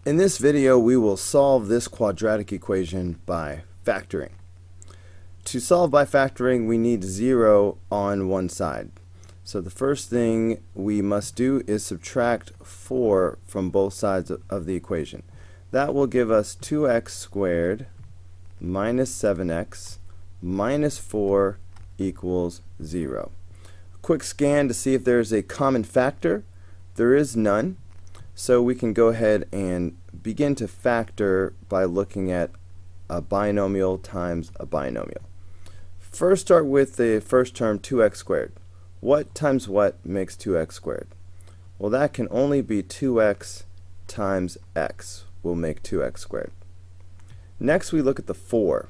In this video, we will solve this quadratic equation by factoring. To solve by factoring, we need 0 on one side. So the first thing we must do is subtract 4 from both sides of the equation. That will give us 2x squared minus 7x minus 4 equals 0. A quick scan to see if there's a common factor. There is none. So we can go ahead and begin to factor by looking at a binomial times a binomial. First start with the first term, 2x squared. What times what makes 2x squared? Well, that can only be 2x times x will make 2x squared. Next we look at the 4.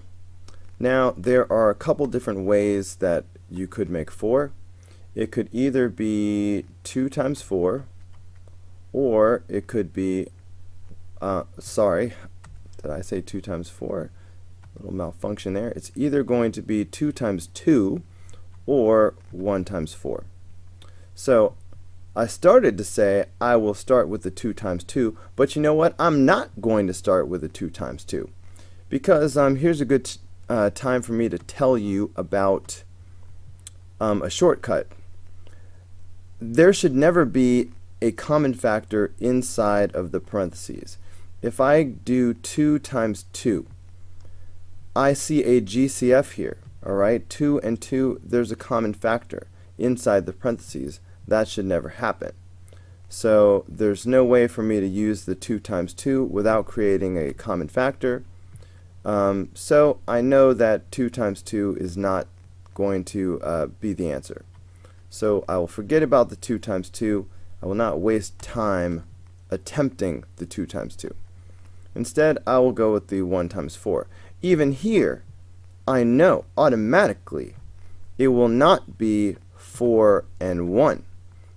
Now there are a couple different ways that you could make 4. It could either be 2 times 4, or it could be, sorry, did I say 2 times 4? Little malfunction there. It's either going to be 2 times 2 or 1 times 4. So I started to say I will start with the 2 times 2, but you know what? I'm not going to start with the 2 times 2 because here's a good time for me to tell you about a shortcut. There should never be a common factor inside of the parentheses. If I do 2 times 2, I see a GCF here. Alright, 2 and 2, there's a common factor inside the parentheses. That should never happen. So there's no way for me to use the 2 times 2 without creating a common factor. So I know that 2 times 2 is not going to be the answer. So I will forget about the 2 times 2. I will not waste time attempting the 2 times 2. Instead, I will go with the 1 times 4. Even here, I know automatically it will not be 4 and 1,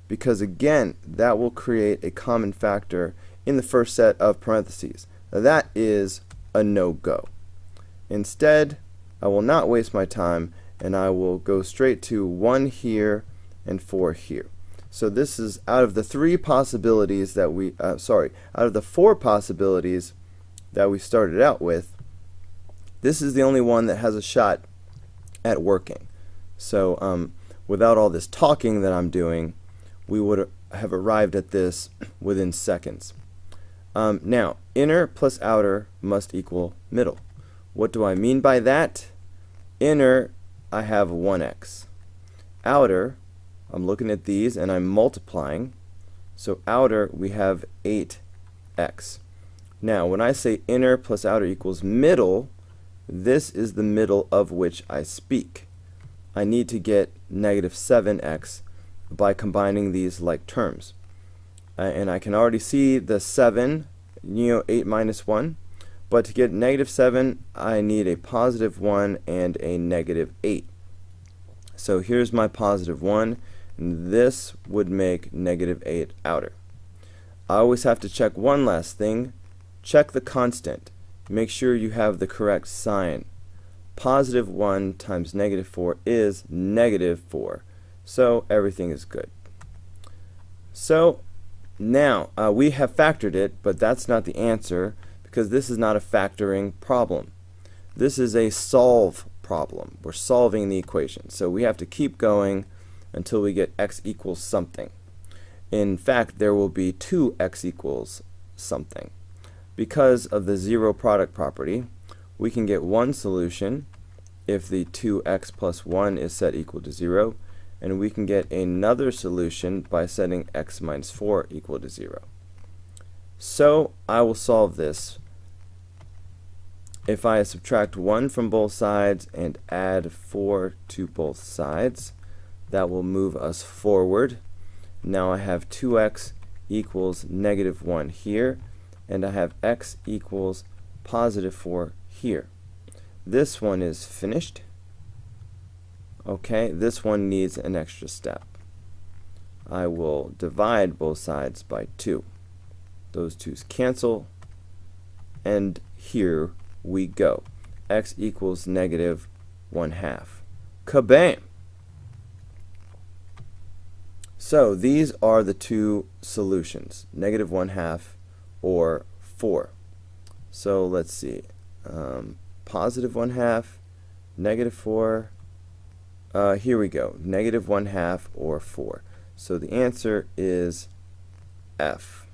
because again, that will create a common factor in the first set of parentheses. Now, that is a no-go. Instead, I will not waste my time, and I will go straight to 1 here and 4 here. So this is out of the 3 possibilities that we, out of the 4 possibilities that we started out with, this is the only one that has a shot at working. So without all this talking that I'm doing, we would have arrived at this within seconds. Now, inner plus outer must equal middle. What do I mean by that? Inner, I have 1x. Outer, I'm looking at these and I'm multiplying. So outer, we have 8x. Now, when I say inner plus outer equals middle, this is the middle of which I speak. I need to get negative 7x by combining these like terms. And I can already see the 7, 8 minus 1. But to get negative 7, I need a positive 1 and a negative 8. So here's my positive 1, and this would make negative 8 outer. I always have to check one last thing. Check the constant. Make sure you have the correct sign. Positive 1 times negative 4 is negative 4. So everything is good. So now we have factored it, but that's not the answer because this is not a factoring problem. This is a solve problem. We're solving the equation. So we have to keep going until we get x equals something. In fact, there will be 2x equals something. Because of the zero product property, we can get one solution if the 2x plus 1 is set equal to 0, and we can get another solution by setting x minus 4 equal to 0. So I will solve this. If I subtract 1 from both sides and add 4 to both sides, that will move us forward. Now I have 2x equals negative 1 here, and I have x equals positive 4 here. This one is finished. Okay, this one needs an extra step. I will divide both sides by 2. Those 2's cancel, and here we go. X equals negative 1/2. Kabam! So these are the two solutions, negative 1/2 or 4. So let's see. Positive 1/2, negative 4. Here we go. Negative 1/2 or 4. So the answer is F.